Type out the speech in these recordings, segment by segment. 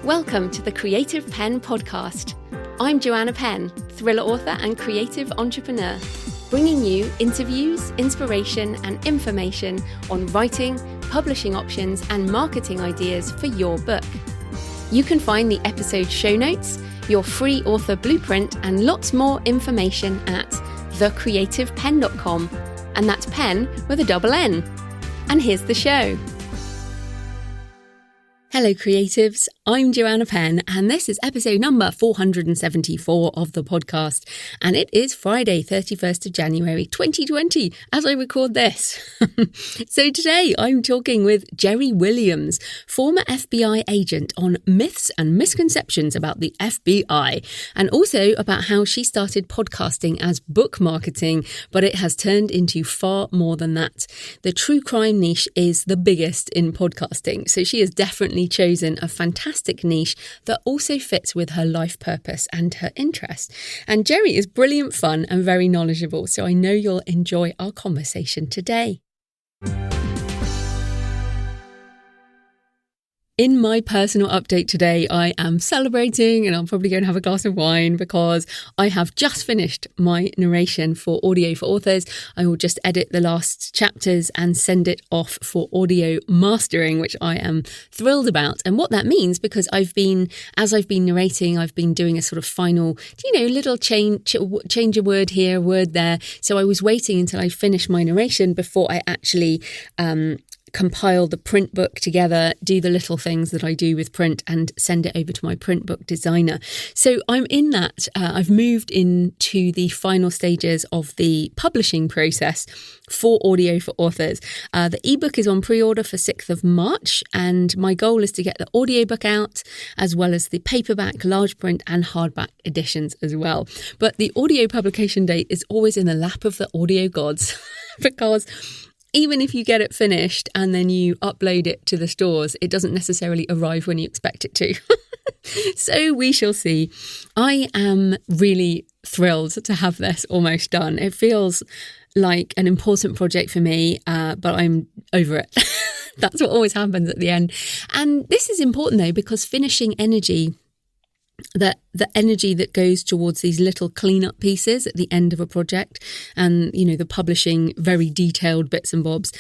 Welcome to the Creative Penn podcast. I'm Joanna Penn, thriller author and creative entrepreneur, bringing you interviews, inspiration and information on writing, publishing options and marketing ideas for your book. You can find the episode show notes, your free author blueprint and lots more information at thecreativepenn.com, and that's Penn with a double N. And here's the show. Hello creatives, I'm Joanna Penn and this is episode number 474 of the podcast, and it is Friday 31st of January 2020 as I record this. So today I'm talking with Jerri Williams, former FBI agent, on myths and misconceptions about the FBI, and also about how she started podcasting as book marketing, but it has turned into far more than that. The true crime niche is the biggest in podcasting, so she has definitely chosen a fantastic niche that also fits with her life purpose and her interest. And Jerri is brilliant fun and very knowledgeable, so I know you'll enjoy our conversation today. In my personal update today, I am celebrating and I'm probably going to have a glass of wine because I have just finished my narration for Audio for Authors. I will just edit the last chapters and send it off for audio mastering, which I am thrilled about. And what that means, because as I've been narrating, I've been doing a sort of final, little change a word here, a word there. So I was waiting until I finished my narration before I actually compile the print book together, do the little things that I do with print and send it over to my print book designer. So I'm in that. I've moved into the final stages of the publishing process for Audio for Authors. The ebook is on pre-order for 6th of March, and my goal is to get the audiobook out as well as the paperback, large print and hardback editions as well. But the audio publication date is always in the lap of the audio gods because even if you get it finished and then you upload it to the stores, it doesn't necessarily arrive when you expect it to. So we shall see. I am really thrilled to have this almost done. It feels like an important project for me, but I'm over it. That's what always happens at the end. And this is important though, because finishing energy, the energy that goes towards these little cleanup pieces at the end of a project and, the publishing very detailed bits and bobs.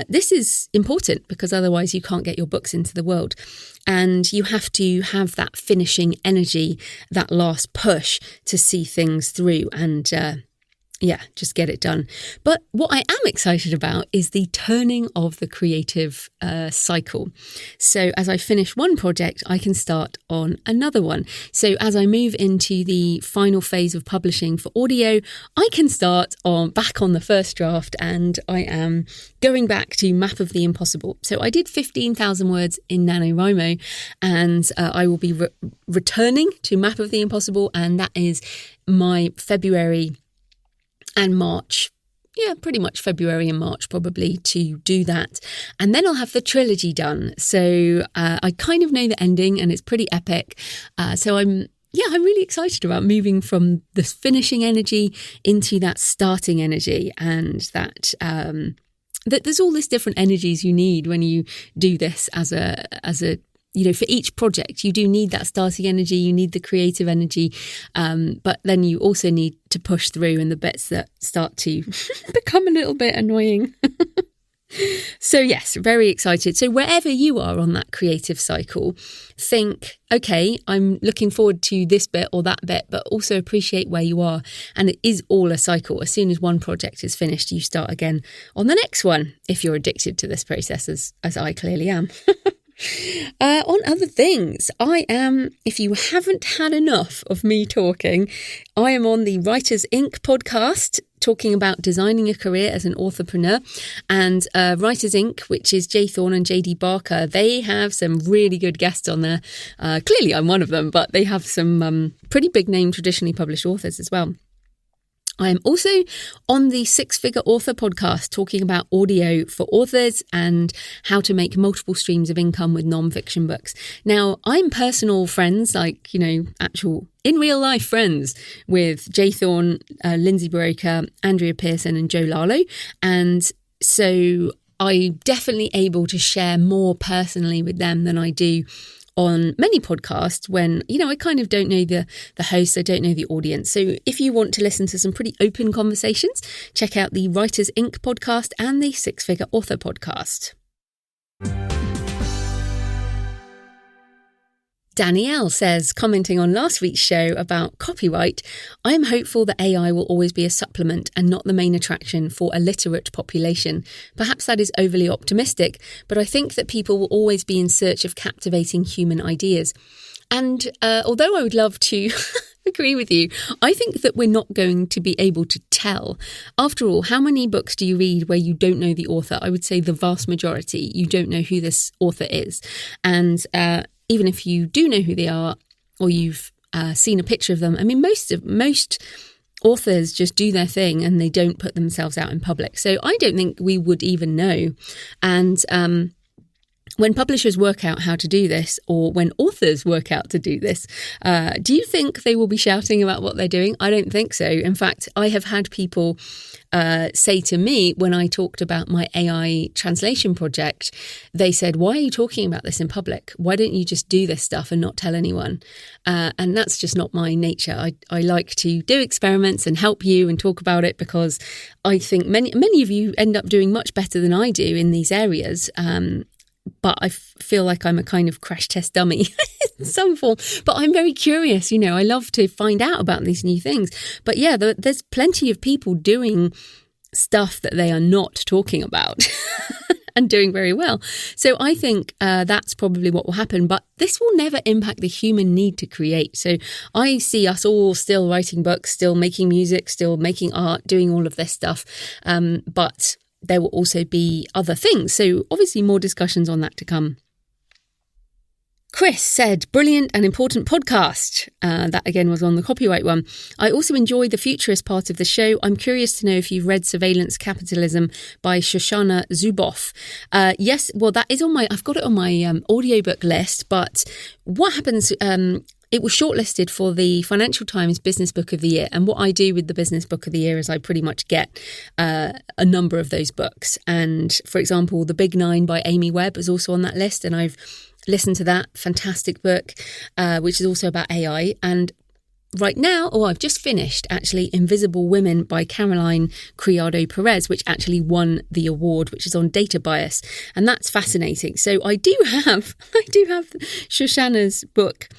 This is important because otherwise you can't get your books into the world. And you have to have that finishing energy, that last push to see things through and, just get it done. But what I am excited about is the turning of the creative cycle. So as I finish one project, I can start on another one. So as I move into the final phase of publishing for audio, I can start back on the first draft, and I am going back to Map of the Impossible. So I did 15,000 words in NaNoWriMo, and I will be returning to Map of the Impossible, and that is my February and March, pretty much February and March probably to do that. And then I'll have the trilogy done. So I kind of know the ending and it's pretty epic. So I'm really excited about moving from the finishing energy into that starting energy, and that there's all these different energies you need when you do this as a for each project, you do need that starting energy, you need the creative energy, but then you also need to push through in the bits that start to become a little bit annoying. So yes, very excited. So wherever you are on that creative cycle, think, okay, I'm looking forward to this bit or that bit, but also appreciate where you are. And it is all a cycle. As soon as one project is finished, you start again on the next one, if you're addicted to this process, as I clearly am. On other things, I am, if you haven't had enough of me talking, I am on the Writers Inc. podcast talking about designing a career as an authorpreneur, and Writers Inc., which is Jay Thorne and JD Barker. They have some really good guests on there. Clearly I'm one of them, but they have some pretty big name traditionally published authors as well. I am also on the Six Figure Author podcast talking about audio for authors and how to make multiple streams of income with non-fiction books. Now, I'm personal friends, actual in real life friends with Jay Thorne, Lindsay Baroka, Andrea Pearson and Joe Lalo. And so I'm definitely able to share more personally with them than I do on many podcasts when, I kind of don't know the host, I don't know the audience. So if you want to listen to some pretty open conversations, check out the Writers Inc. podcast and the Six Figure Author podcast. Danielle says, commenting on last week's show about copyright, I am hopeful that AI will always be a supplement and not the main attraction for a literate population. Perhaps that is overly optimistic, but I think that people will always be in search of captivating human ideas. And although I would love to agree with you, I think that we're not going to be able to tell. After all, how many books do you read where you don't know the author? I would say the vast majority, you don't know who this author is. And even if you do know who they are, or you've seen a picture of them, I mean, most authors just do their thing and they don't put themselves out in public. So I don't think we would even know. And when publishers work out how to do this, or when authors work out to do this, do you think they will be shouting about what they're doing? I don't think so. In fact, I have had people say to me when I talked about my AI translation project, they said, why are you talking about this in public? Why don't you just do this stuff and not tell anyone? And that's just not my nature. I like to do experiments and help you and talk about it because I think many of you end up doing much better than I do in these areas. But I feel like I'm a kind of crash test dummy in some form. But I'm very curious, I love to find out about these new things. But yeah, there's plenty of people doing stuff that they are not talking about and doing very well. So I think that's probably what will happen. But this will never impact the human need to create. So I see us all still writing books, still making music, still making art, doing all of this stuff. But there will also be other things. So obviously more discussions on that to come. Chris said, brilliant and important podcast. That again was on the copyright one. I also enjoy the futurist part of the show. I'm curious to know if you've read Surveillance Capitalism by Shoshana Zuboff. Yes, well, that is I've got it on my audiobook list, but what happens, it was shortlisted for the Financial Times Business Book of the Year. And what I do with the Business Book of the Year is I pretty much get a number of those books. And for example, The Big Nine by Amy Webb is also on that list. And I've listened to that fantastic book, which is also about AI. And right now, I've just finished actually Invisible Women by Caroline Criado Perez, which actually won the award, which is on data bias. And that's fascinating. So I do have Shoshana's book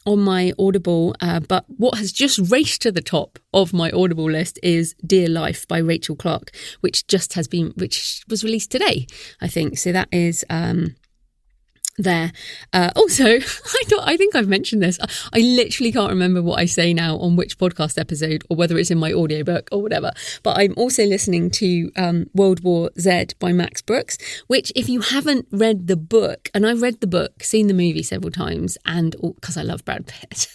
on my Audible, but what has just raced to the top of my Audible list is Dear Life by Rachel Clark, which was released today, I think. So that is there. Also, I think I've mentioned this. I literally can't remember what I say now on which podcast episode or whether it's in my audiobook or whatever. But I'm also listening to World War Z by Max Brooks, which if you haven't read the book, and I've read the book, seen the movie several times, and because I love Brad Pitt.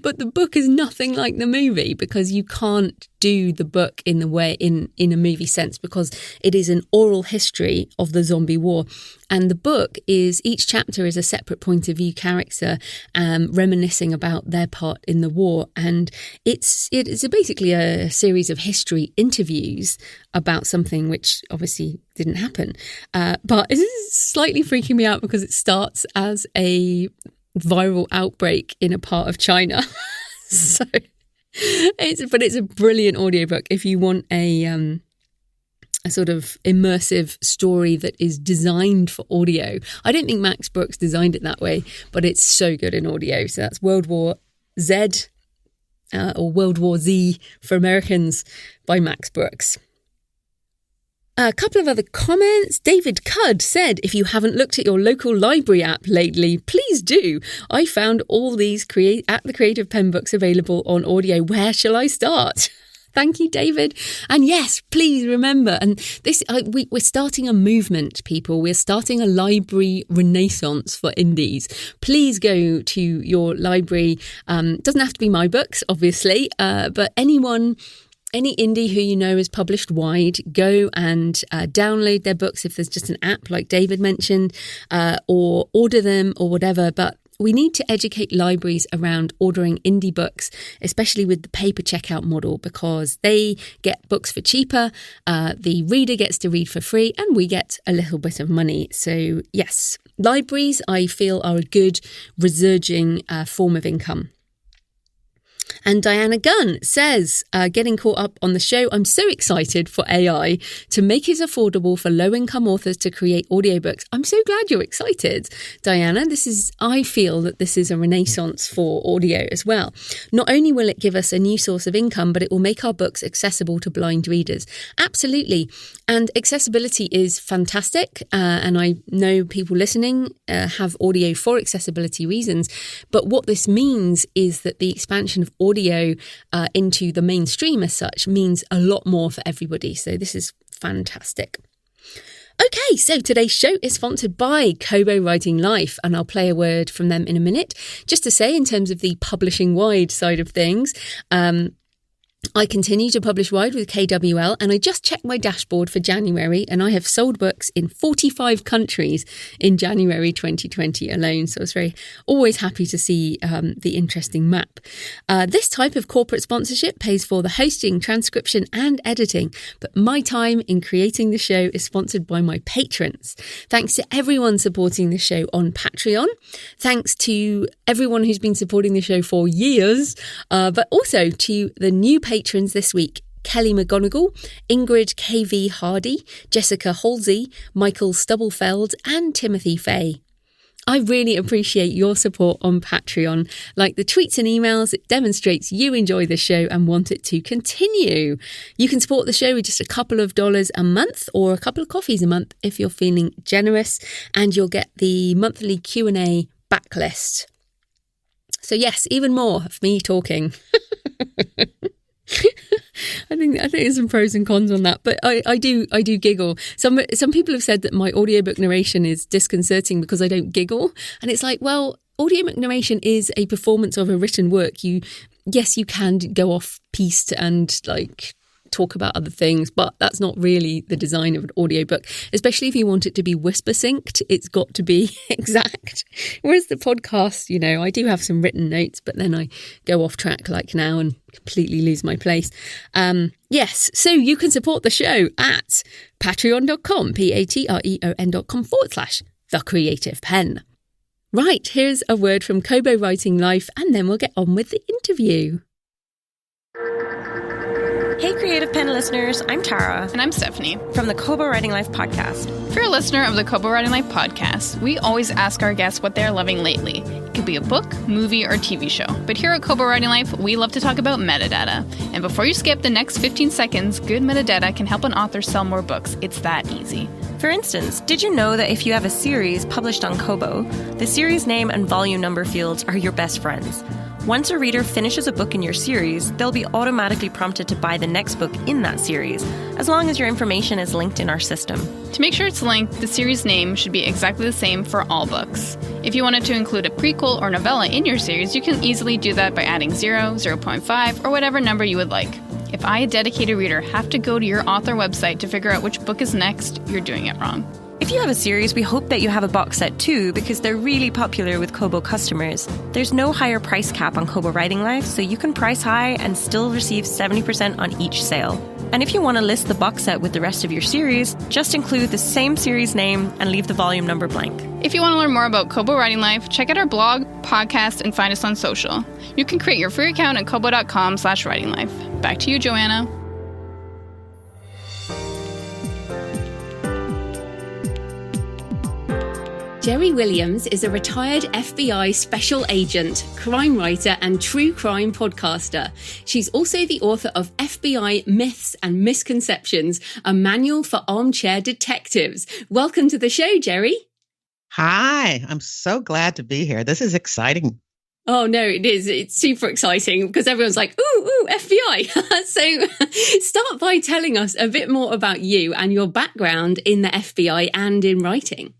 But the book is nothing like the movie because you can't do the book in a movie sense because it is an oral history of the zombie war. And the book is, each chapter is a separate point of view character reminiscing about their part in the war. And it's basically a series of history interviews about something which obviously didn't happen. But it is slightly freaking me out because it starts as a viral outbreak in a part of China. So it's a brilliant audiobook if you want a sort of immersive story that is designed for audio. I don't think Max Brooks designed it that way, but it's so good in audio. So that's World War Z or World War Z for Americans by Max Brooks. A couple of other comments. David Cudd said, if you haven't looked at your local library app lately, please do. I found all these at the Creative Penn books available on audio. Where shall I start? Thank you, David. And yes, please remember, and we're starting a movement, people. We're starting a library renaissance for indies. Please go to your library. Doesn't have to be my books, obviously, but any indie who you know is published wide, go and download their books if there's just an app like David mentioned, or order them or whatever. But we need to educate libraries around ordering indie books, especially with the paper checkout model, because they get books for cheaper, the reader gets to read for free, and we get a little bit of money. So yes, libraries, I feel, are a good resurging form of income. And Diana Gunn says, getting caught up on the show, I'm so excited for AI to make it affordable for low-income authors to create audiobooks. I'm so glad you're excited, Diana. I feel that this is a renaissance for audio as well. Not only will it give us a new source of income, but it will make our books accessible to blind readers. Absolutely. And accessibility is fantastic. And I know people listening have audio for accessibility reasons. But what this means is that the expansion of audio into the mainstream as such means a lot more for everybody. So this is fantastic. Okay, so today's show is sponsored by Kobo Writing Life, and I'll play a word from them in a minute. Just to say, in terms of the publishing wide side of things, I continue to publish wide with KWL, and I just checked my dashboard for January, and I have sold books in 45 countries in January 2020 alone. So I was always happy to see the interesting map. This type of corporate sponsorship pays for the hosting, transcription and editing, but my time in creating the show is sponsored by my patrons. Thanks to everyone supporting the show on Patreon. Thanks to everyone who's been supporting the show for years, but also to the new patrons this week: Kelly McGonigal, Ingrid KV Hardy, Jessica Halsey, Michael Stubblefeld and Timothy Fay. I really appreciate your support on Patreon. Like the tweets and emails, it demonstrates you enjoy the show and want it to continue. You can support the show with just a couple of dollars a month or a couple of coffees a month if you're feeling generous, and you'll get the monthly Q&A backlist. So yes, even more of me talking. I think there's some pros and cons on that, but I do giggle. Some people have said that my audiobook narration is disconcerting because I don't giggle, and it's like, well, audiobook narration is a performance of a written work. You can go off piste and like talk about other things, but that's not really the design of an audiobook, especially if you want it to be whisper synced. It's got to be exact. Whereas the podcast, I do have some written notes, but then I go off track like now and completely lose my place. Yes, so you can support the show at patreon.com, patreon.com/thecreativepenn. Right, here's a word from Kobo Writing Life, and then we'll get on with the interview. Hey, Creative Penn listeners, I'm Tara. And I'm Stephanie. From the Kobo Writing Life podcast. If you're a listener of the Kobo Writing Life podcast, we always ask our guests what they're loving lately. It could be a book, movie, or TV show. But here at Kobo Writing Life, we love to talk about metadata. And before you skip the next 15 seconds, good metadata can help an author sell more books. It's that easy. For instance, did you know that if you have a series published on Kobo, the series name and volume number fields are your best friends? Once a reader finishes a book in your series, they'll be automatically prompted to buy the next book in that series, as long as your information is linked in our system. To make sure it's linked, the series name should be exactly the same for all books. If you wanted to include a prequel or novella in your series, you can easily do that by adding 0, 0.5, or whatever number you would like. If I, a dedicated reader, have to go to your author website to figure out which book is next, you're doing it wrong. If you have a series, we hope that you have a box set too, because they're really popular with Kobo customers. There's no higher price cap on Kobo Writing Life, so you can price high and still receive 70% on each sale. And if you want to list the box set with the rest of your series, just include the same series name and leave the volume number blank. If you want to learn more about Kobo Writing Life, check out our blog, podcast, and find us on social. You can create your free account at kobo.com/writinglife. Back to you, Joanna. Jerri Williams is a retired FBI special agent, crime writer, and true crime podcaster. She's also the author of FBI Myths and Misconceptions, a manual for armchair detectives. Welcome to the show, Jerri. Hi, I'm so glad to be here. This is exciting. Oh, no, it is. It's super exciting because everyone's like, ooh, FBI. So start by telling us a bit more about you and your background in the FBI and in writing.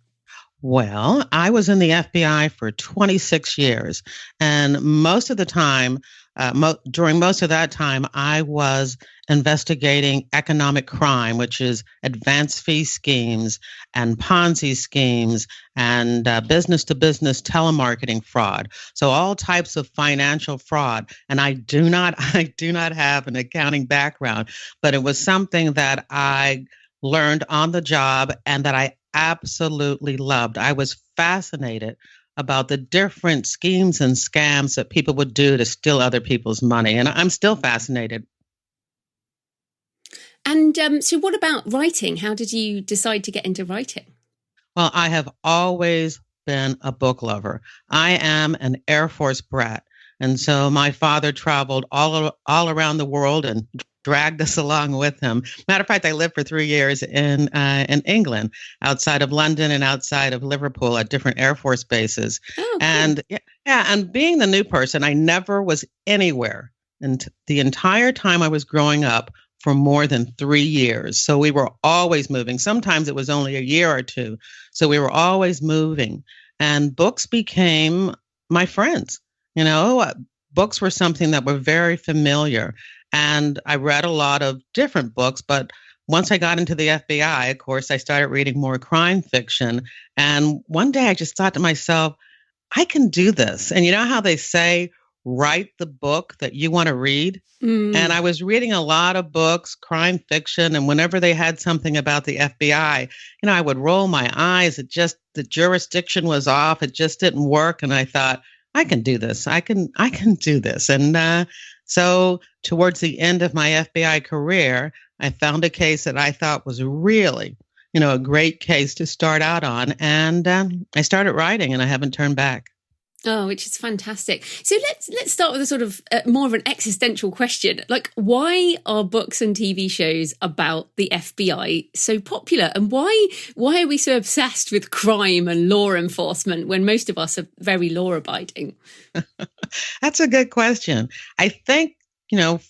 Well, I was in the FBI for 26 years, and most of the time during most of that time, I was investigating economic crime, which is advance fee schemes and Ponzi schemes and business-to-business telemarketing fraud. So all types of financial fraud. And I do not have an accounting background, but it was something that I learned on the job and that I absolutely loved. I was fascinated about the different schemes and scams that people would do to steal other people's money. And I'm still fascinated. And so what about writing? How did you decide to get into writing? Well, I have always been a book lover. I am an Air Force brat. And so my father traveled all around the world and dragged us along with him. Matter of fact, I lived for 3 years in England, outside of London and outside of Liverpool at different Air Force bases. Oh, cool. And and being the new person, I never was anywhere. And the entire time I was growing up for more than 3 years. So we were always moving. Sometimes it was only a year or two. So we were always moving. And books became my friends. Books were something that were very familiar. And I read a lot of different books, but once I got into the FBI, of course, I started reading more crime fiction. And one day I just thought to myself, I can do this. And you know how they say, write the book that you want to read? Mm. And I was reading a lot of books, crime fiction, and whenever they had something about the FBI, I would roll my eyes. The jurisdiction was off. It just didn't work. And I thought, I can do this. I can do this. And so towards the end of my FBI career, I found a case that I thought was really, a great case to start out on. And I started writing and I haven't turned back. Oh, which is fantastic. So let's start with a sort of more of an existential question. Like, why are books and TV shows about the FBI so popular? And why are we so obsessed with crime and law enforcement when most of us are very law-abiding? That's a good question. I think,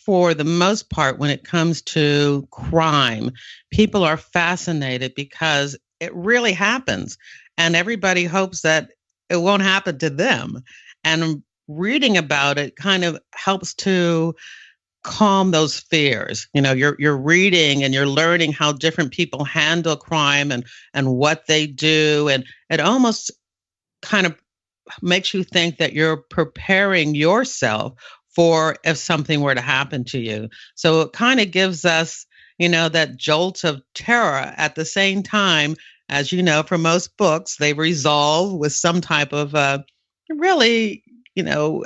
for the most part, when it comes to crime, people are fascinated because it really happens. And everybody hopes that it won't happen to them. And reading about it kind of helps to calm those fears. You're reading and you're learning how different people handle crime and what they do. And it almost kind of makes you think that you're preparing yourself for if something were to happen to you. So it kind of gives us, that jolt of terror at the same time. As you know, for most books, they resolve with some type of really,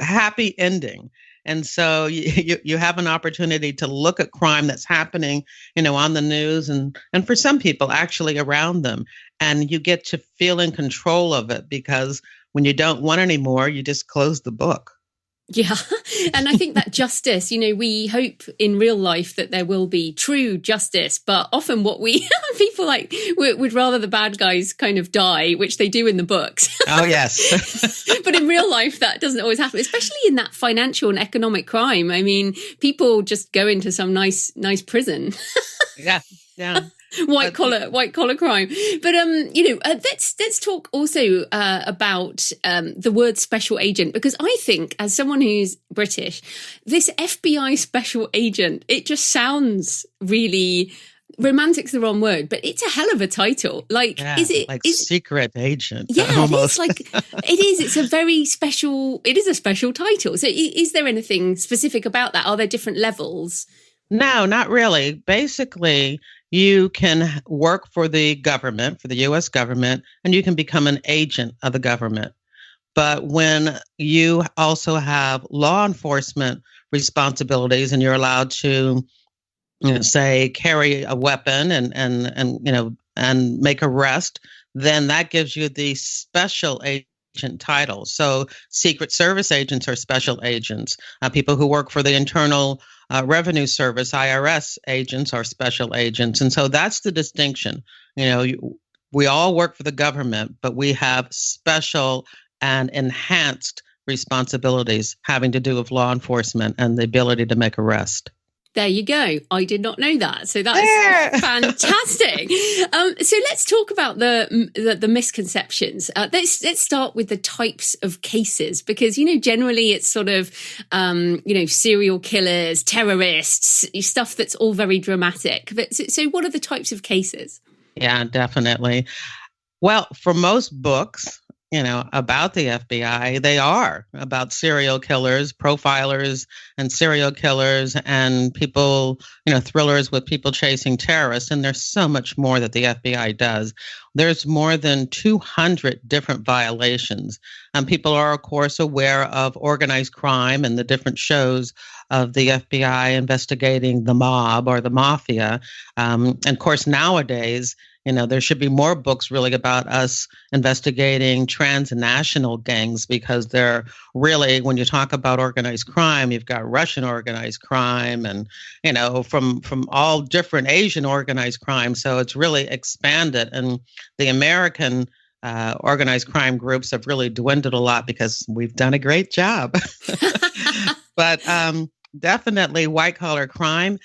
happy ending. And so you have an opportunity to look at crime that's happening, on the news and for some people actually around them. And you get to feel in control of it because when you don't want anymore, you just close the book. Yeah. And I think that justice, we hope in real life that there will be true justice, but often people would rather the bad guys kind of die, which they do in the books. Oh, yes. But in real life, that doesn't always happen, especially in that financial and economic crime. I mean, people just go into some nice prison. Yeah. White collar crime. But let's talk also about the word special agent, because I think, as someone who's British, this FBI special agent, it just sounds really romantic's the wrong word, but it's a hell of a title. Is it like secret agent? Yeah, almost. It is. It's a very special. It is a special title. So, is there anything specific about that? Are there different levels? No, not really. Basically, you can work for the government, for the U.S. government, and you can become an agent of the government. But when you also have law enforcement responsibilities and you're allowed to, say, carry a weapon and make arrest, then that gives you the special agent title. So Secret Service agents are special agents. People who work for the Internal Revenue Service, IRS agents, are special agents. And so that's the distinction. We all work for the government, but we have special and enhanced responsibilities having to do with law enforcement and the ability to make arrest. There you go. I did not know that. So that's fantastic. So let's talk about the misconceptions. Let's start with the types of cases, because, generally it's sort of, serial killers, terrorists, stuff that's all very dramatic. But so what are the types of cases? Yeah, definitely. Well, for most books, about the FBI, they are about serial killers, profilers, and serial killers, and people, thrillers with people chasing terrorists. And there's so much more that the FBI does. There's more than 200 different violations. People are, of course, aware of organized crime and the different shows of the FBI investigating the mob or the mafia. And of course, nowadays, there should be more books really about us investigating transnational gangs, because they're really, when you talk about organized crime, you've got Russian organized crime and, from all different Asian organized crime. So it's really expanded. And the American organized crime groups have really dwindled a lot because we've done a great job. But definitely white collar crime,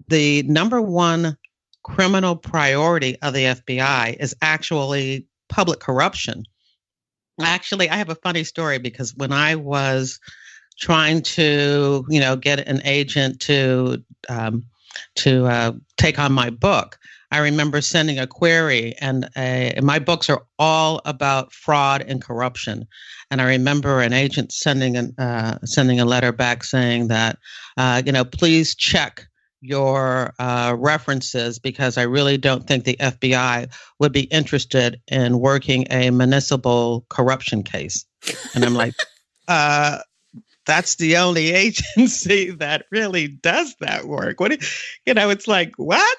the number one criminal priority of the FBI is actually public corruption. Actually, I have a funny story, because when I was trying to, get an agent to take on my book, I remember sending a query, and my books are all about fraud and corruption. And I remember an agent sending a letter back saying that, please check your references, because I really don't think the FBI would be interested in working a municipal corruption case. And I'm like, that's the only agency that really does that work. It's like, what?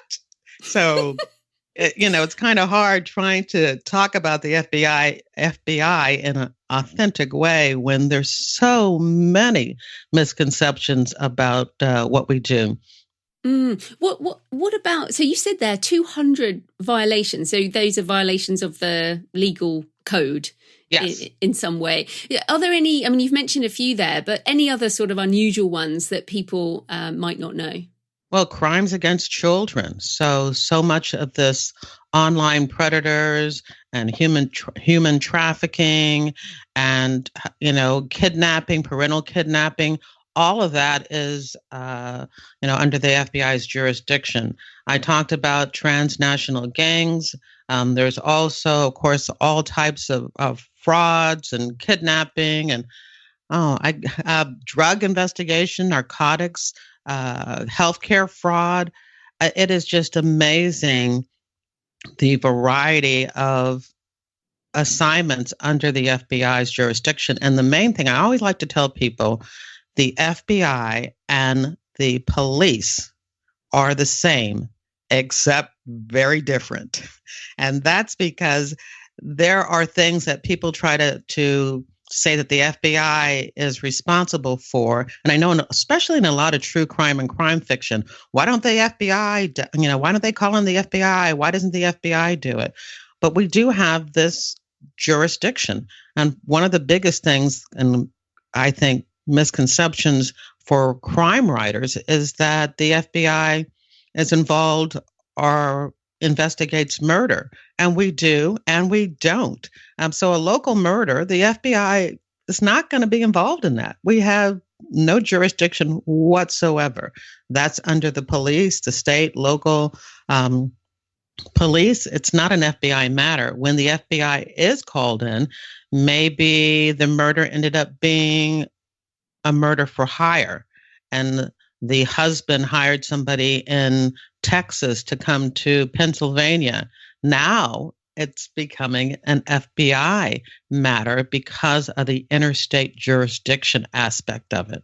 So, it's kind of hard trying to talk about the FBI in an authentic way when there's so many misconceptions about what we do. What about, so you said there 200 violations. So those are violations of the legal code. Yes. In some way. Are there any, you've mentioned a few there, but any other sort of unusual ones that people might not know? Well, crimes against children. So much of this online predators and human trafficking and, kidnapping, parental kidnapping, all of that is, under the FBI's jurisdiction. I talked about transnational gangs. There's also, of course, all types of frauds and kidnapping and drug investigation, narcotics, healthcare fraud. It is just amazing the variety of assignments under the FBI's jurisdiction. And the main thing I always like to tell people, the FBI and the police are the same, except very different. And that's because there are things that people try to say that the FBI is responsible for. And I know, especially in a lot of true crime and crime fiction, why don't the FBI, why don't they call in the FBI? Why doesn't the FBI do it? But we do have this jurisdiction. And one of the biggest things, and I think misconceptions for crime writers, is that the FBI is involved or investigates murder. And we do, and we don't. So a local murder, the FBI is not going to be involved in that. We have no jurisdiction whatsoever. That's under the police, the state, local police. It's not an FBI matter. When the FBI is called in, maybe the murder ended up being a murder for hire, and the husband hired somebody in Texas to come to Pennsylvania. Now it's becoming an FBI matter because of the interstate jurisdiction aspect of it.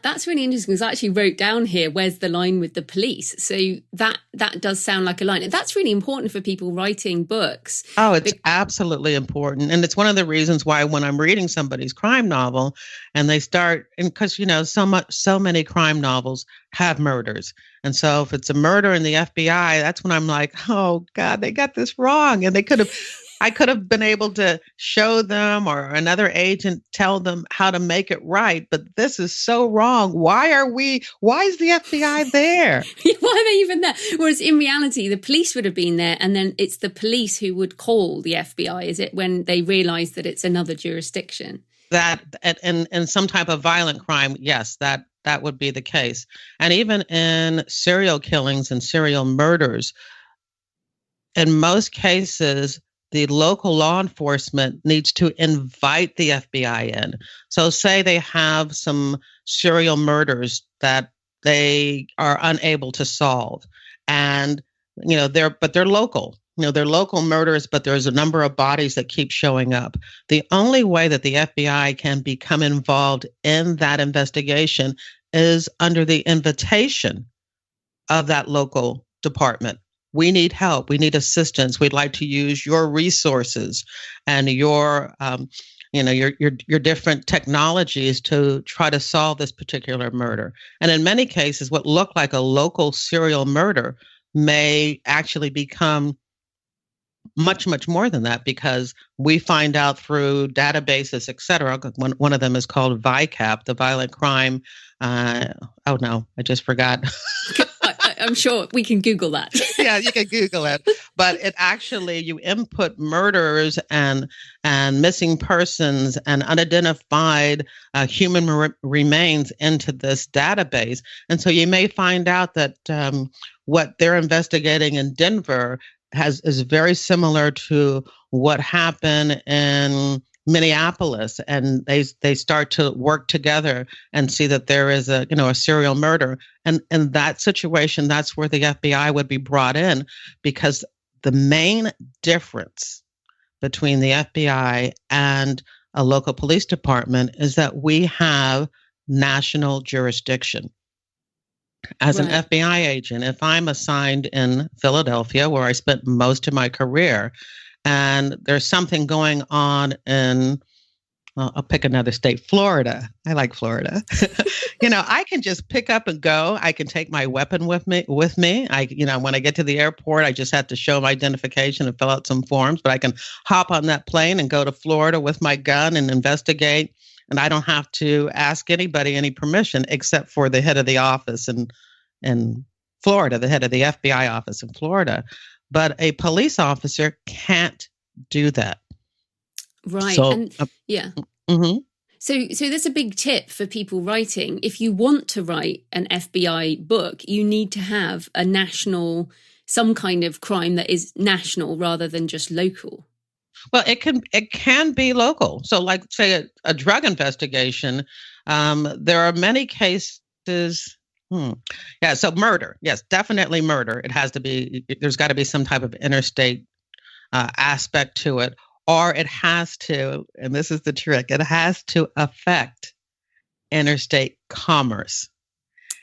That's really interesting, because I actually wrote down here, where's the line with the police? So that does sound like a line. And that's really important for people writing books. Oh, it's absolutely important. And it's one of the reasons why when I'm reading somebody's crime novel and they start, and because, so many crime novels have murders. And so if it's a murder in the FBI, that's when I'm like, oh God, they got this wrong. And they could have I could have been able to show them or another agent tell them how to make it right, but this is so wrong. Why is the FBI there? Why are they even there? Whereas in reality, the police would have been there, and then it's the police who would call the FBI, is it, when they realize that it's another jurisdiction? That and some type of violent crime, yes, that would be the case. And even in serial killings and serial murders, in most cases, the local law enforcement needs to invite the FBI in. So say they have some serial murders that they are unable to solve, and they're local. They're local murders, but there's a number of bodies that keep showing up. The only way that the FBI can become involved in that investigation is under the invitation of that local department. We need help. We need assistance. We'd like to use your resources and your different technologies to try to solve this particular murder. And in many cases, what looked like a local serial murder may actually become much, much more than that, because we find out through databases, et cetera. One of them is called VICAP, the Violent Crime. Oh no, I just forgot. I'm sure we can Google that. Yeah, you can Google it. But it actually, you input murders and missing persons and unidentified human remains into this database. And so you may find out that what they're investigating in Denver is very similar to what happened in Minneapolis, and they start to work together and see that there is a serial murder, and in that situation, that's where the FBI would be brought in, because the main difference between the FBI and a local police department is that we have national jurisdiction. As an FBI agent, if I'm assigned in Philadelphia, where I spent most of my career, and there's something going on in, I'll pick another state, Florida. I like Florida. I can just pick up and go. I can take my weapon with me. When I get to the airport, I just have to show my identification and fill out some forms, but I can hop on that plane and go to Florida with my gun and investigate. And I don't have to ask anybody any permission except for the head of the office in Florida, the head of the FBI office in Florida. But a police officer can't do that. Right. So, yeah. Mm-hmm. So that's a big tip for people writing. If you want to write an FBI book, you need to have a national, some kind of crime that is national rather than just local. Well, it can be local. So like, say, a drug investigation, there are many cases. Yeah, so murder. Yes, definitely murder. It has to be, there's got to be some type of interstate aspect to it, or it has to, and this is the trick, it has to affect interstate commerce.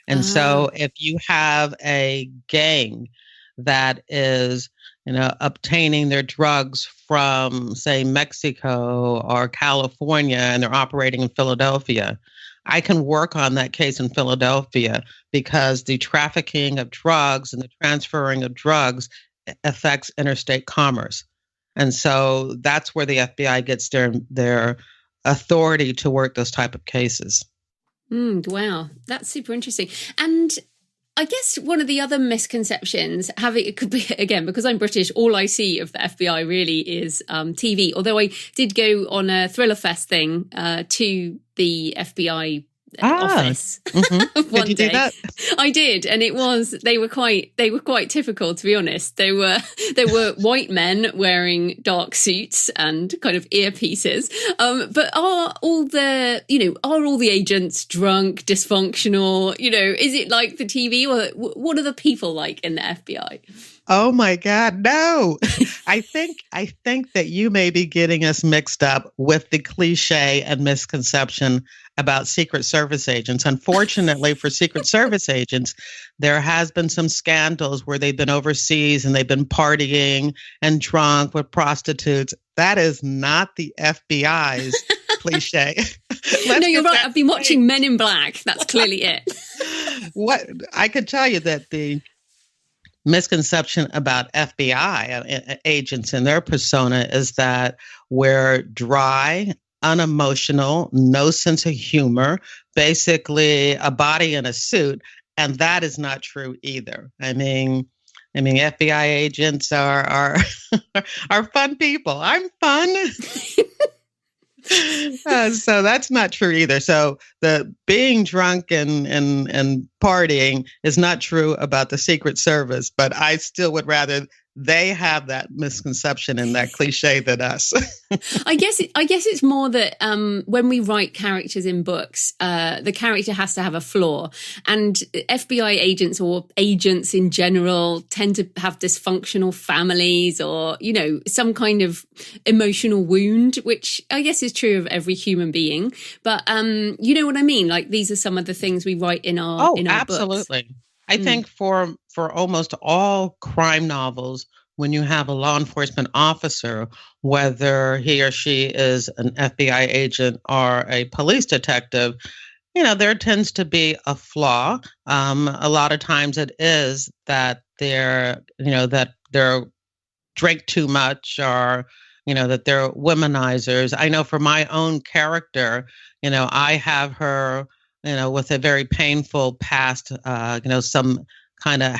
And so if you have a gang that is obtaining their drugs from, say, Mexico or California, and they're operating in Philadelphia, I can work on that case in Philadelphia because the trafficking of drugs and the transferring of drugs affects interstate commerce. And so that's where the FBI gets their authority to work those type of cases. Wow, that's super interesting. And I guess one of the other misconceptions, it could be, again, because I'm British, all I see of the FBI really is TV. Although I did go on a Thriller Fest thing to the FBI office one did you day. do that? I did, and they were quite typical, to be honest. There were white men wearing dark suits and kind of earpieces. But are all the agents drunk, dysfunctional? Is it like the TV, or what are the people like in the FBI? Oh my God, no. I think that you may be getting us mixed up with the cliche and misconception about Secret Service agents. Unfortunately for Secret Service agents, there has been some scandals where they've been overseas and they've been partying and drunk with prostitutes. That is not the FBI's cliche. No, you're right. I've been watching Men in Black. That's clearly it. What I can tell you that the misconception about FBI agents and their persona is that we're dry, unemotional, no sense of humor, basically a body in a suit. And that is not true either. I mean, FBI agents are are fun people. I'm fun. So that's not true either. So the being drunk and partying is not true about the Secret Service, but I still would rather they have that misconception and that cliche than us. I guess it's more that when we write characters in books, the character has to have a flaw, and FBI agents or agents in general tend to have dysfunctional families or some kind of emotional wound, which I guess is true of every human being. But you know what I mean? Like these are some of the things we write in our absolutely. books. I think for almost all crime novels, when you have a law enforcement officer, whether he or she is an FBI agent or a police detective, there tends to be a flaw. A lot of times it is that they're drink too much or, that they're womanizers. I know for my own character, I have her with a very painful past, some kind of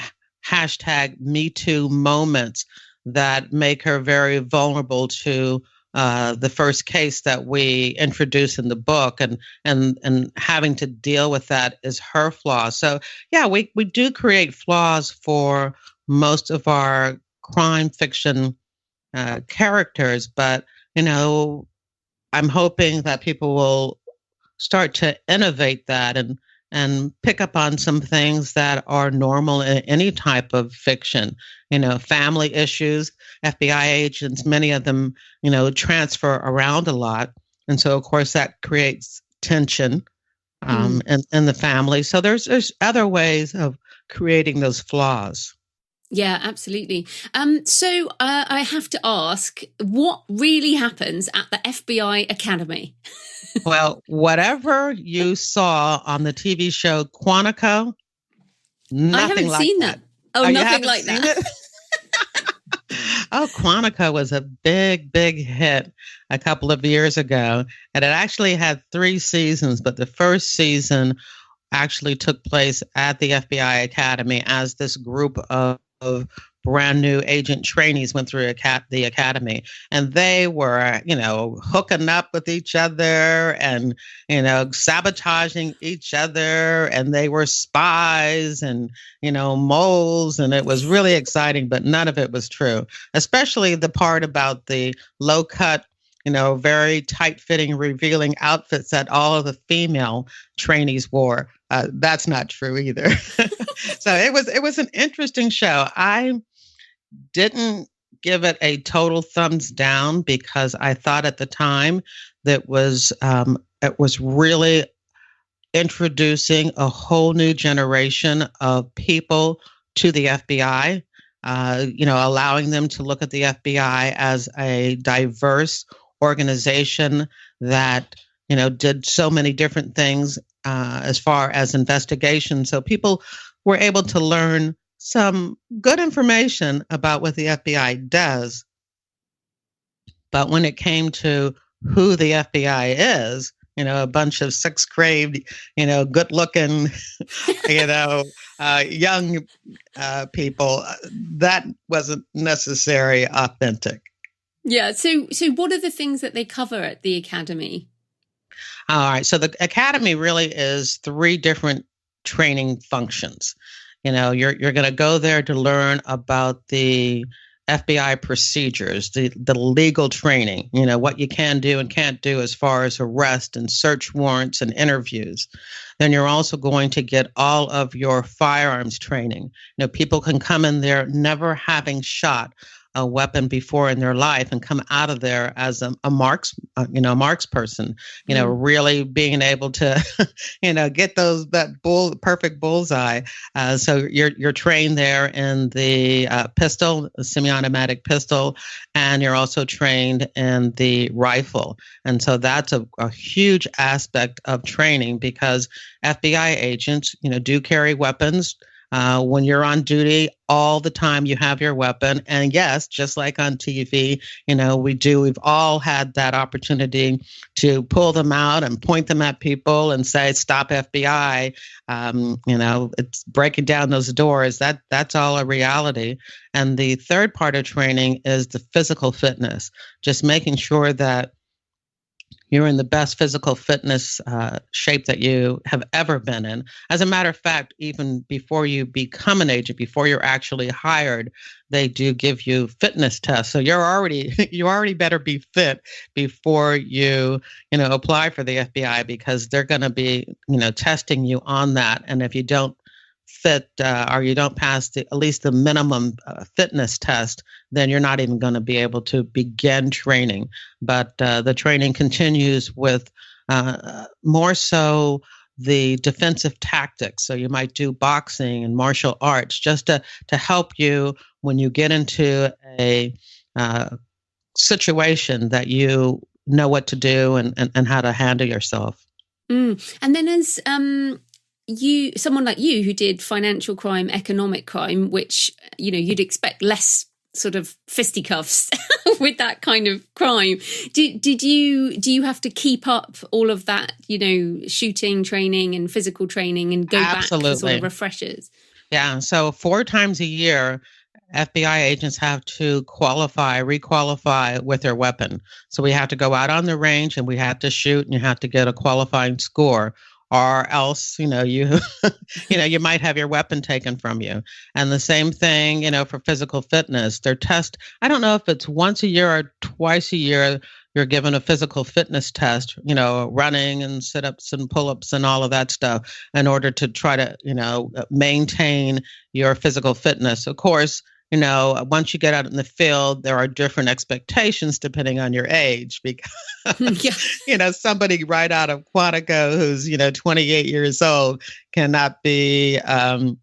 hashtag Me Too moments that make her very vulnerable to the first case that we introduce in the book, and having to deal with that is her flaw. So yeah, we do create flaws for most of our crime fiction characters, but I'm hoping that people will start to innovate that and pick up on some things that are normal in any type of fiction. Family issues, FBI agents, many of them, transfer around a lot. And so, of course, that creates tension in the family. So there's other ways of creating those flaws. Yeah, absolutely. So I have to ask, what really happens at the FBI Academy? Well, whatever you saw on the TV show Quantico, nothing I haven't like seen that. Oh, nothing like that. Oh, Quantico was a big, big hit a couple of years ago. And it actually had 3 seasons, but the first season actually took place at the FBI Academy as this group of brand new agent trainees went through the academy, and they were, hooking up with each other and, sabotaging each other, and they were spies and, moles, and it was really exciting, but none of it was true, especially the part about the low cut, very tight-fitting, revealing outfits that all of the female trainees wore. That's not true either. So it was an interesting show. I didn't give it a total thumbs down because I thought at the time that it was really introducing a whole new generation of people to the FBI. Allowing them to look at the FBI as a diverse organization that, did so many different things as far as investigation. So people were able to learn some good information about what the FBI does. But when it came to who the FBI is, a bunch of 6th grade, good looking, young people, that wasn't necessarily authentic. Yeah. So what are the things that they cover at the academy? All right. So the academy really is 3 different training functions. You're going to go there to learn about the FBI procedures, the legal training, what you can do and can't do as far as arrest and search warrants and interviews. Then you're also going to get all of your firearms training. People can come in there never having shot a weapon before in their life and come out of there as a marks person, really being able to, get that perfect bullseye. So you're trained there in the pistol, semi-automatic pistol, and you're also trained in the rifle. And so that's a huge aspect of training because FBI agents, do carry weapons. When you're on duty all the time, you have your weapon. And yes, just like on TV, we've all had that opportunity to pull them out and point them at people and say, "Stop FBI." It's breaking down those doors. That's all a reality. And the third part of training is the physical fitness, just making sure that you're in the best physical fitness shape that you have ever been in. As a matter of fact, even before you become an agent, before you're actually hired, they do give you fitness tests. So you already better be fit before you apply for the FBI, because they're going to be testing you on that. And if you don't fit or you don't pass at least the minimum fitness test, then you're not even going to be able to begin training. But the training continues with more so the defensive tactics. So you might do boxing and martial arts just to help you when you get into a situation that you know what to do and how to handle yourself. And then as someone like you who did financial crime, economic crime, which, you'd expect less sort of fisticuffs with that kind of crime. Do you have to keep up all of that, shooting training and physical training and go Absolutely. Back for sort of refreshers? Yeah. So 4 times a year, FBI agents have to requalify with their weapon. So we have to go out on the range and we have to shoot, and you have to get a qualifying score. Or else, you you might have your weapon taken from you. And the same thing, for physical fitness. Their test, I don't know if it's once a year or twice a year, you're given a physical fitness test, running and sit-ups and pull-ups and all of that stuff in order to try to, maintain your physical fitness. Of course, once you get out in the field, there are different expectations depending on your age, because, somebody right out of Quantico who's, 28 years old cannot be,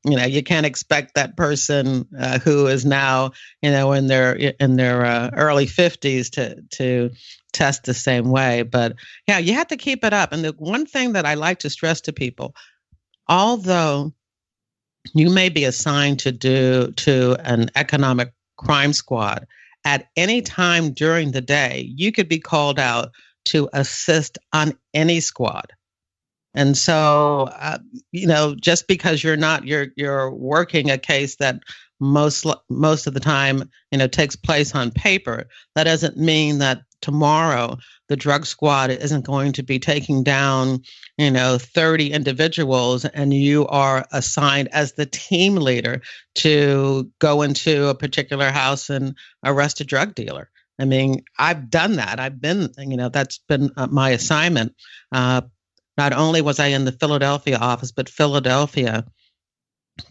you can't expect that person who is now, in their early 50s to test the same way. But yeah, you have to keep it up. And the one thing that I like to stress to people, although you may be assigned to an economic crime squad, at any time during the day, you could be called out to assist on any squad. And so, just because you're working a case that most of the time, takes place on paper, that doesn't mean that tomorrow the drug squad isn't going to be taking down, 30 individuals, and you are assigned as the team leader to go into a particular house and arrest a drug dealer. I mean, I've done that. I've been, that's been my assignment. Not only was I in the Philadelphia office, but Philadelphia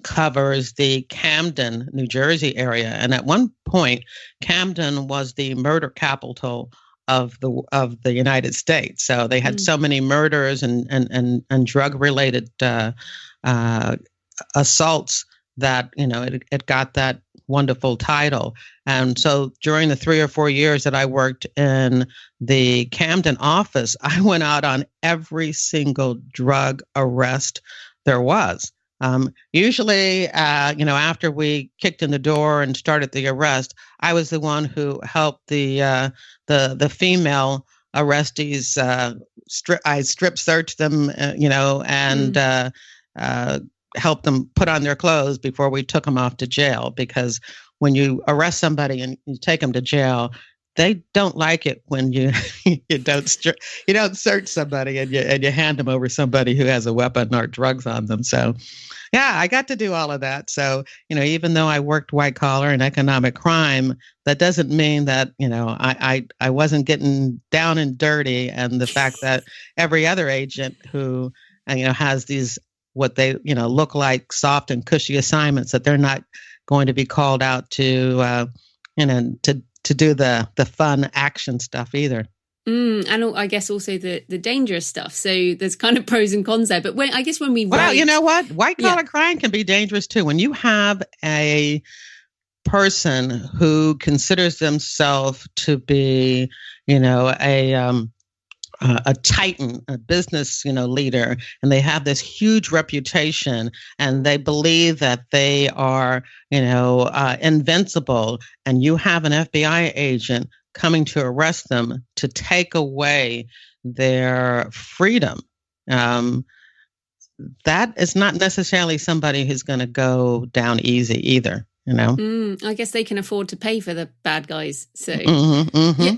covers the Camden, New Jersey area. And at one point, Camden was the murder capital of the United States. So they had so many murders and drug related assaults that it got that wonderful title. And so during the 3 or 4 years that I worked in the Camden office, I went out on every single drug arrest there was. Usually, after we kicked in the door and started the arrest, I was the one who helped the female arrestees. I strip searched them, and helped them put on their clothes before we took them off to jail. Because when you arrest somebody and you take them to jail, they don't like it when you don't search somebody and you hand them over somebody who has a weapon or drugs on them. So, yeah, I got to do all of that. So, even though I worked white collar and economic crime, that doesn't mean that I wasn't getting down and dirty. And the fact that every other agent who has these what they look like soft and cushy assignments, that they're not going to be called out to do the fun action stuff either. And I guess also the dangerous stuff. So there's kind of pros and cons there. But when we well, you know what? White collar crime can be dangerous too. When you have a person who considers themselves to be, a titan, a business, leader, and they have this huge reputation, and they believe that they are, invincible, and you have an FBI agent coming to arrest them to take away their freedom. That is not necessarily somebody who's going to go down easy either. I guess they can afford to pay for the bad guys. So, Yeah.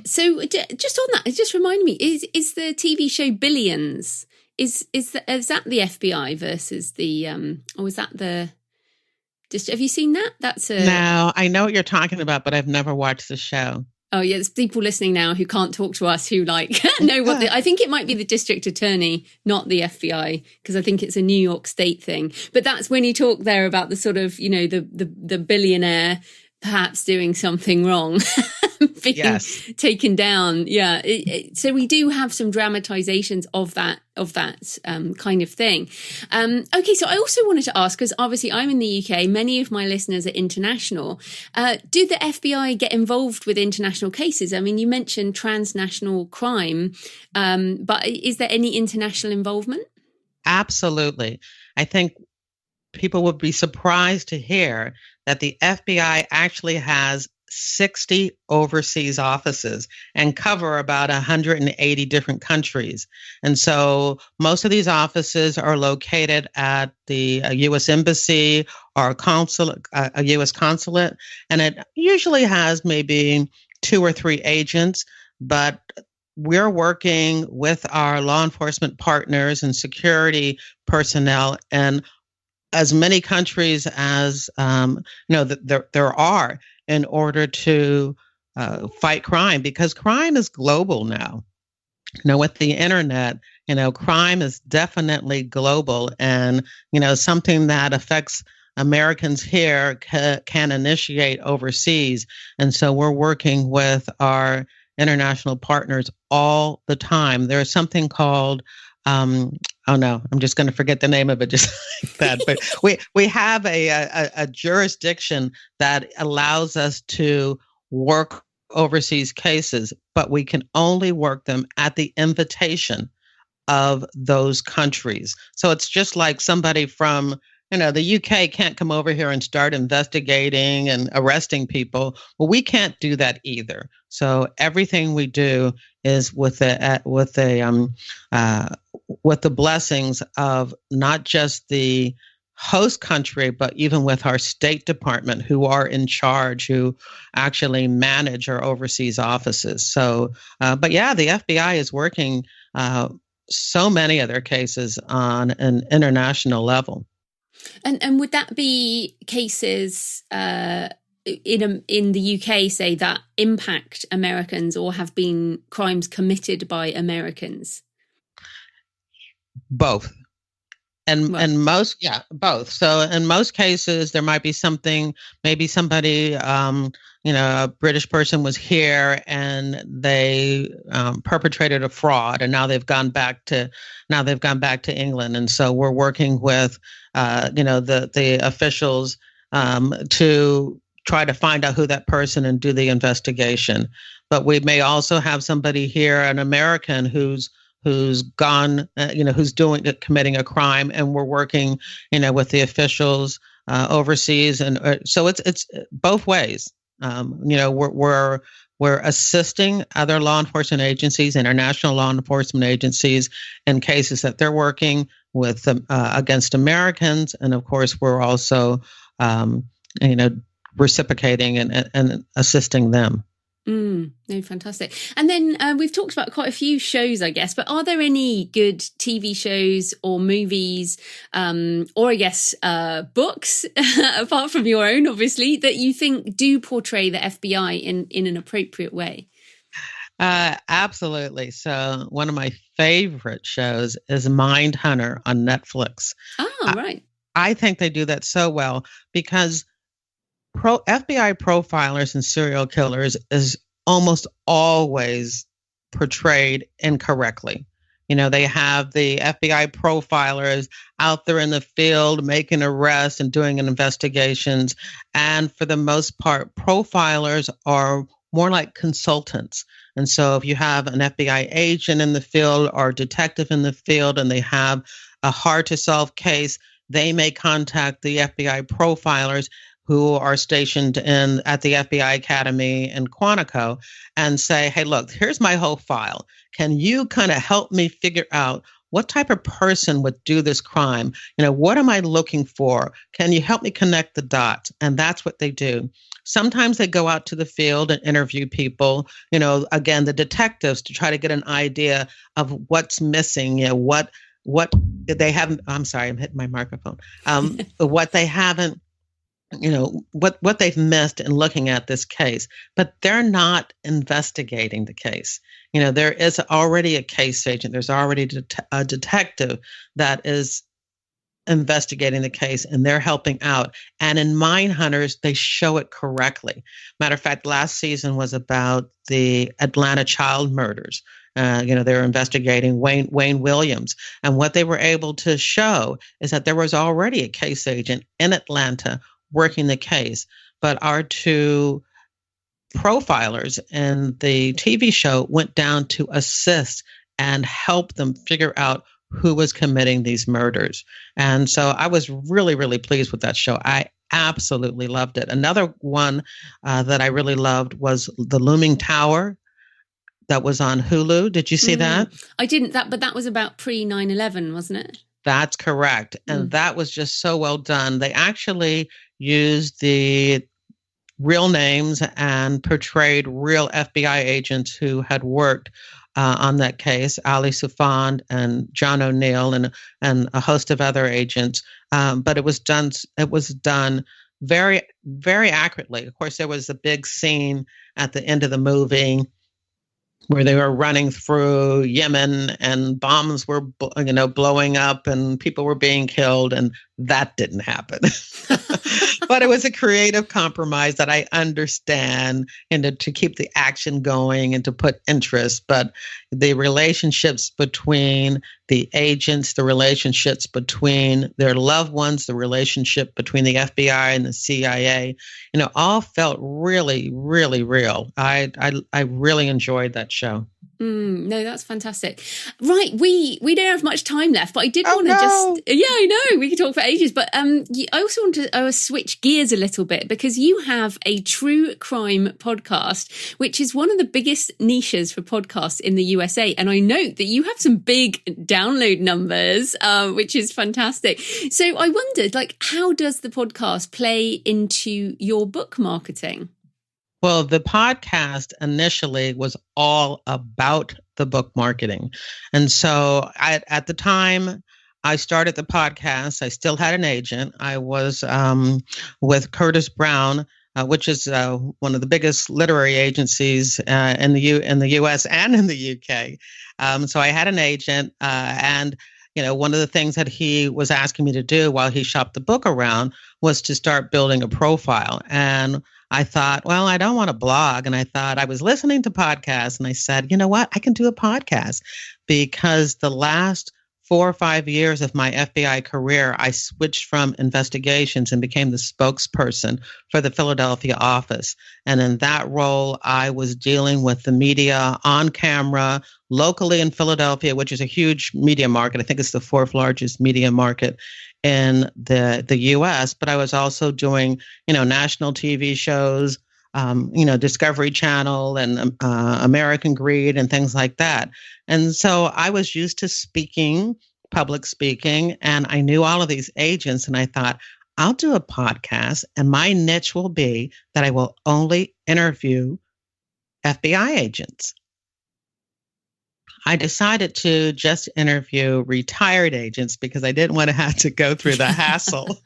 So just on that, it just reminded me: is the TV show Billions? Is that the FBI versus the or is that the? Just have you seen that? No, I know what you're talking about, but I've never watched the show. Oh yeah, there's people listening now who can't talk to us who know what I think it might be the district attorney, not the FBI, because I think it's a New York State thing. But that's when you talk there about the sort of, the billionaire perhaps doing something wrong, being taken down. Yeah. So we do have some dramatizations of that kind of thing. Okay, so I also wanted to ask, because obviously I'm in the UK, many of my listeners are international. Do the FBI get involved with international cases? I mean, you mentioned transnational crime, but is there any international involvement? Absolutely. I think people would be surprised to hear that the FBI actually has 60 overseas offices and cover about 180 different countries. And so most of these offices are located at the U.S. Embassy or a U.S. consulate. And it usually has maybe 2 or 3 agents, but we're working with our law enforcement partners and security personnel in as many countries as there are, in order to fight crime, because crime is global now. With the internet, crime is definitely global, and something that affects Americans here can initiate overseas. And so we're working with our international partners all the time. There's something called oh no, I'm just going to forget the name of it just like that. But we have a jurisdiction that allows us to work overseas cases, but we can only work them at the invitation of those countries. So it's just like somebody from the UK can't come over here and start investigating and arresting people. Well, we can't do that either. So everything we do is with the blessings of not just the host country, but even with our State Department, who are in charge, who actually manage our overseas offices. So, but yeah, the FBI is working so many of their cases on an international level. And would that be cases in the UK, say, that impact Americans or have been crimes committed by Americans? Both. And both. So in most cases, there might be something, maybe somebody, a British person was here and they perpetrated a fraud, and now they've gone back to England. And so we're working with, the officials to try to find out who that person and do the investigation. But we may also have somebody here, an American who's gone, who's committing a crime, and we're working, with the officials overseas, and so it's both ways. We're assisting other law enforcement agencies, international law enforcement agencies, in cases that they're working with against Americans, and of course we're also, reciprocating and assisting them. No, fantastic. And then we've talked about quite a few shows, I guess, but are there any good TV shows or movies, or I guess books, apart from your own, obviously, that you think do portray the FBI in an appropriate way? Absolutely. So one of my favorite shows is Mindhunter on Netflix. Oh, right. I think they do that so well because FBI profilers and serial killers is almost always portrayed incorrectly. They have the FBI profilers out there in the field making arrests and doing investigations. And for the most part, profilers are more like consultants. And so if you have an FBI agent in the field or detective in the field and they have a hard to solve case, they may contact the FBI profilers who are stationed at the FBI Academy in Quantico and say, hey, look, here's my whole file. Can you kind of help me figure out what type of person would do this crime? What am I looking for? Can you help me connect the dots? And that's what they do. Sometimes they go out to the field and interview people, again, the detectives, to try to get an idea of what's missing, what they haven't. I'm sorry, I'm hitting my microphone. What they haven't, what they've missed in looking at this case, but they're not investigating the case. There is already a case agent. There's already a detective that is investigating the case, and they're helping out. And in Mine Hunters, they show it correctly. Matter of fact, last season was about the Atlanta child murders. They were investigating Wayne Williams. And what they were able to show is that there was already a case agent in Atlanta working the case. But our two profilers in the TV show went down to assist and help them figure out who was committing these murders. And so I was really, really pleased with that show. I absolutely loved it. Another one that I really loved was The Looming Tower. That was on Hulu. Did you see that? I didn't. But that was about pre 9/11, wasn't it? That's correct. And that was just so well done. They actually used the real names and portrayed real FBI agents who had worked on that case, Ali Sufand and John O'Neill and a host of other agents. But it was done very, very accurately. Of course, there was a big scene at the end of the movie where they were running through Yemen and bombs were, blowing up and people were being killed, and that didn't happen. But it was a creative compromise that I understand, and to keep the action going and to put interest. But the relationships between the agents, the relationships between their loved ones, the relationship between the FBI and the CIA, all felt really, really real. I really enjoyed that show. No, that's fantastic. Right, we don't have much time left, but I did want to I know, we could talk for ages, but I also want to switch gears a little bit, because you have a true crime podcast, which is one of the biggest niches for podcasts in the USA. And I note that you have some big download numbers, which is fantastic. So I wondered, how does the podcast play into your book marketing? Well, the podcast initially was all about the book marketing. And so at the time I started the podcast, I still had an agent. I was with Curtis Brown, which is one of the biggest literary agencies in the U.S. and in the U.K. So I had an agent, and one of the things that he was asking me to do while he shopped the book around was to start building a profile. And I thought, well, I don't want to blog. And I was listening to podcasts, and I said, you know what? I can do a podcast, because the last 4 or 5 years of my FBI career, I switched from investigations and became the spokesperson for the Philadelphia office. And in that role, I was dealing with the media on camera locally in Philadelphia, which is a huge media market. I think it's the 4th largest media market in the U.S., but I was also doing, national TV shows, Discovery Channel and American Greed and things like that. And so I was used to speaking, public speaking, and I knew all of these agents, and I thought, I'll do a podcast, and my niche will be that I will only interview FBI agents. I decided to just interview retired agents because I didn't want to have to go through the hassle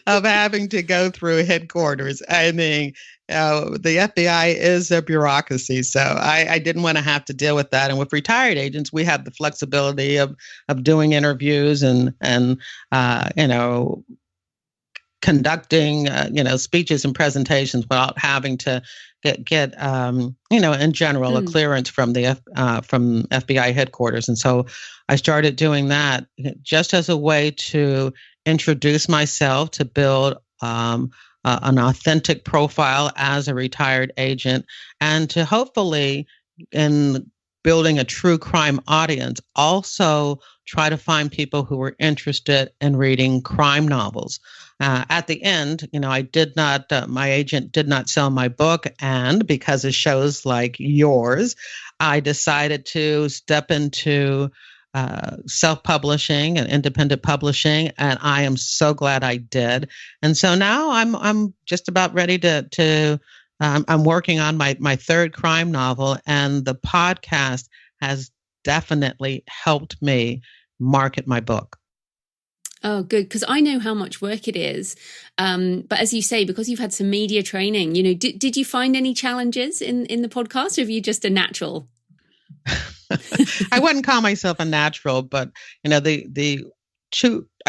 of having to go through headquarters. I mean, the FBI is a bureaucracy, so I didn't want to have to deal with that. And with retired agents, we have the flexibility of doing interviews and conducting speeches and presentations without having to get in general a clearance from the from FBI headquarters. And so I started doing that just as a way to introduce myself, to build a an authentic profile as a retired agent, and to hopefully, in building a true crime audience, also try to find people who were interested in reading crime novels. At the end, I did not, my agent did not sell my book. And because of shows like yours, I decided to step into self-publishing and independent publishing, and I am so glad I did. And so now I'm just about ready to I'm working on my third crime novel, and the podcast has definitely helped me market my book. Oh, good. Because I know how much work it is. But as you say, because you've had some media training, did you find any challenges in the podcast, or are you just a natural? I wouldn't call myself a natural, but I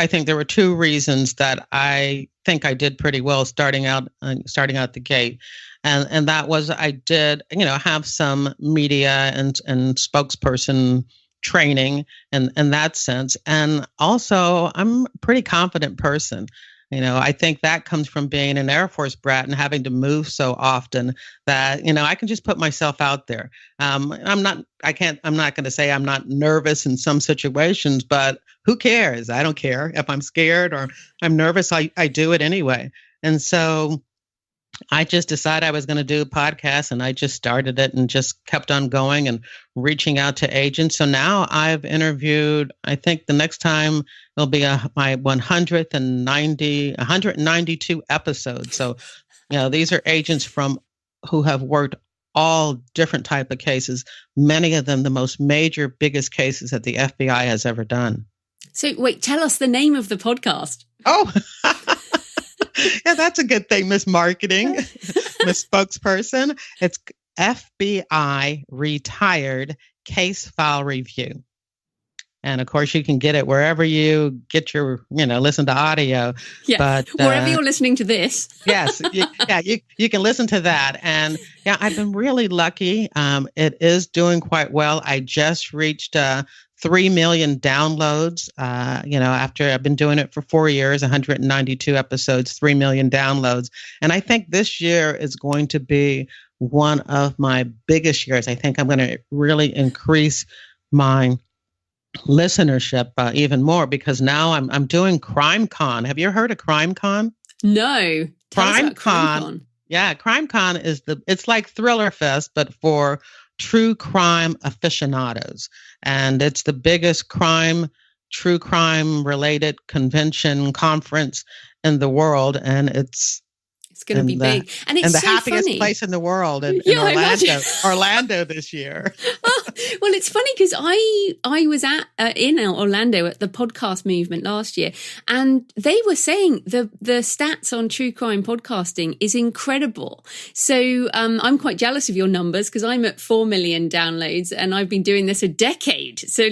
think there were two reasons that I think I did pretty well starting out the gate. And that was, I did, have some media and spokesperson training in that sense. And also, I'm a pretty confident person. I think that comes from being an Air Force brat and having to move so often that, I can just put myself out there. I'm not going to say I'm not nervous in some situations, but who cares? I don't care if I'm scared or I'm nervous. I do it anyway. And so I just decided I was going to do a podcast, and I just started it and just kept on going and reaching out to agents. So now I've interviewed, I think the next time it'll be my 192 episodes. So, these are agents who have worked all different type of cases, many of them the most major, biggest cases that the FBI has ever done. So wait, tell us the name of the podcast. Oh, yeah, that's a good thing, Miss Marketing, Miss Spokesperson. It's FBI Retired Case File Review. And of course, you can get it wherever you get your, listen to audio. Yeah, but wherever you're listening to this. Yes, you can listen to that. And yeah, I've been really lucky. It is doing quite well. I just reached 3 million downloads. After I've been doing it for 4 years, 192 episodes, 3 million downloads. And I think this year is going to be one of my biggest years. I think I'm going to really increase my listenership even more, because now I'm doing Crime Con. Have you heard of Crime Con? No. Crime Con. Yeah, Crime Con it's like Thriller Fest, but for true crime aficionados. And it's the biggest true crime related convention conference in the world. And it's going to be big. And it's the so happiest funny. Place in the world in Orlando this year. Well, it's funny because I was in Orlando at the podcast movement last year, and they were saying the stats on true crime podcasting is incredible. So I'm quite jealous of your numbers, because I'm at 4 million downloads and I've been doing this a decade. So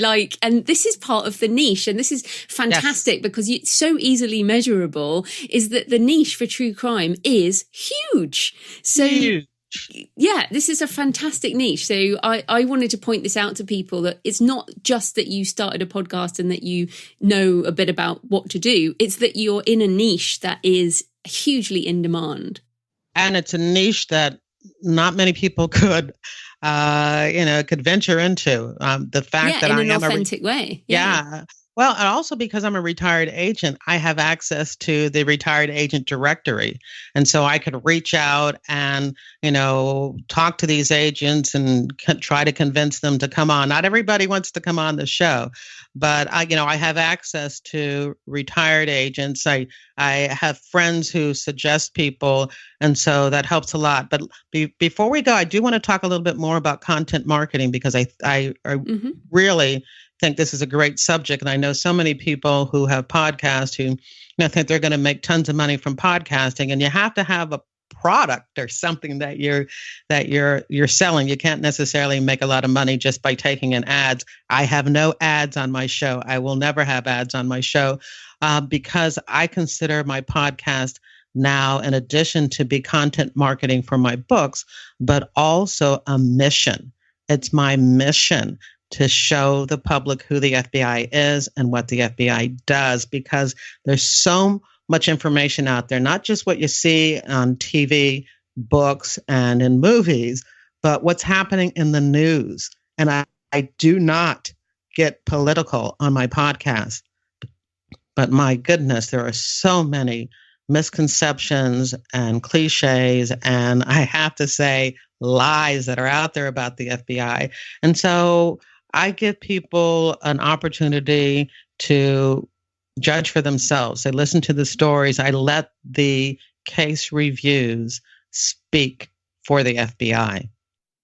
and this is part of the niche, and this is fantastic because it's so easily measurable, is that the niche for true crime is huge. So yeah, this is a fantastic niche. So I wanted to point this out to people, that it's not just that you started a podcast and that you know a bit about what to do. It's that you're in a niche that is hugely in demand. And it's a niche that not many people could venture into. The fact that in I an am authentic way. Yeah. Well, and also because I'm a retired agent, I have access to the retired agent directory. And so I could reach out and, talk to these agents and try to convince them to come on. Not everybody wants to come on the show, but I have access to retired agents. I have friends who suggest people. And so that helps a lot. But before we go, I do want to talk a little bit more about content marketing, because I really think this is a great subject. And I know so many people who have podcasts who think they're going to make tons of money from podcasting, and you have to have a product or something that you're selling. You can't necessarily make a lot of money just by taking in ads. I have no ads on my show. I will never have ads on my show because I consider my podcast now, in addition to be content marketing for my books, but also a mission. It's my mission to show the public who the FBI is and what the FBI does, because there's so much information out there, not just what you see on TV, books, and in movies, but what's happening in the news. And I do not get political on my podcast, but my goodness, there are so many misconceptions and cliches, and I have to say lies that are out there about the FBI. And so I give people an opportunity to judge for themselves. They listen to the stories. I let the case reviews speak for the FBI.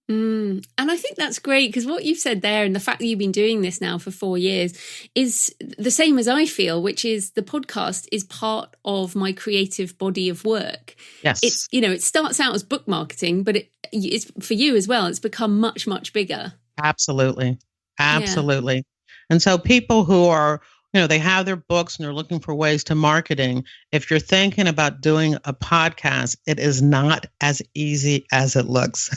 And I think that's great, because what you've said there and the fact that you've been doing this now for 4 years is the same as I feel, which is the podcast is part of my creative body of work. Yes. It's, it starts out as book marketing, but it's for you as well. It's become much, much bigger. Absolutely. Absolutely. Yeah. And so people who are, they have their books and they're looking for ways to marketing. If you're thinking about doing a podcast, it is not as easy as it looks.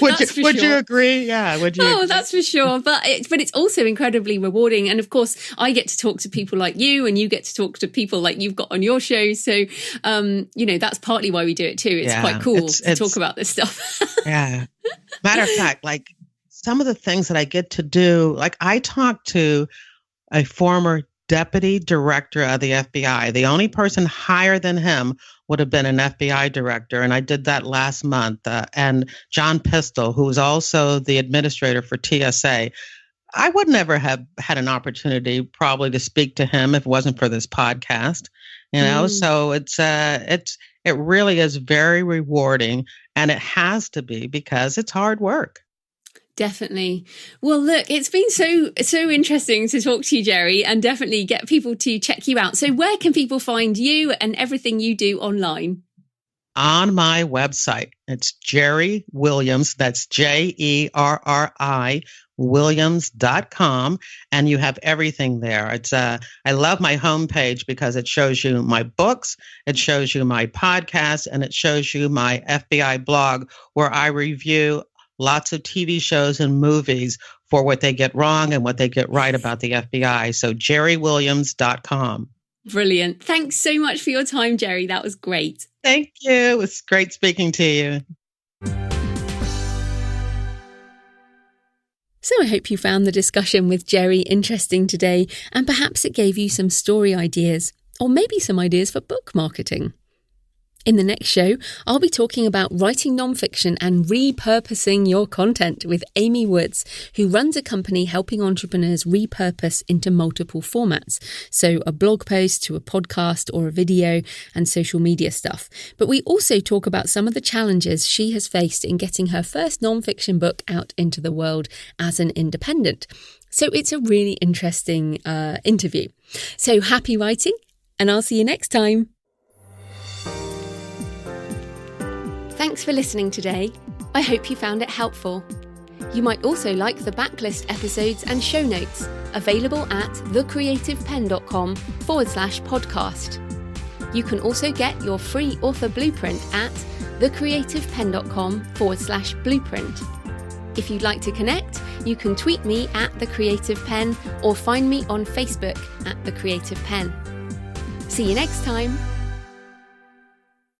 Would you agree? Yeah. Would you? Oh, that's for sure. But it's also incredibly rewarding. And of course, I get to talk to people like you, and you get to talk to people like you've got on your show. So, that's partly why we do it too. It's quite cool to talk about this stuff. Yeah. Matter of fact, like some of the things that I get to do, like I talked to a former deputy director of the FBI. The only person higher than him would have been an FBI director. And I did that last month. And John Pistol, who was also the administrator for TSA, I would never have had an opportunity probably to speak to him if it wasn't for this podcast. So it really is very rewarding, and it has to be because it's hard work. Definitely. Well, look, it's been so interesting to talk to you, Jerri, and definitely get people to check you out. So where can people find you and everything you do online? On my website. It's Jerri Williams. That's Jerri Williams.com. And you have everything there. It's I love my homepage because it shows you my books, it shows you my podcast, and it shows you my FBI blog, where I review lots of TV shows and movies for what they get wrong and what they get right about the FBI. So JerriWilliams.com. Brilliant. Thanks so much for your time, Jerri. That was great. Thank you. It was great speaking to you. So I hope you found the discussion with Jerri interesting today, and perhaps it gave you some story ideas, or maybe some ideas for book marketing. In the next show, I'll be talking about writing nonfiction and repurposing your content with Amy Woods, who runs a company helping entrepreneurs repurpose into multiple formats. So a blog post to a podcast or a video and social media stuff. But we also talk about some of the challenges she has faced in getting her first nonfiction book out into the world as an independent. So it's a really interesting interview. So happy writing, and I'll see you next time. Thanks for listening today. I hope you found it helpful. You might also like the backlist episodes and show notes, available at thecreativepenn.com/podcast. You can also get your free author blueprint at thecreativepenn.com/blueprint. If you'd like to connect, you can tweet me at The Creative Penn or find me on Facebook at The Creative Penn. See you next time.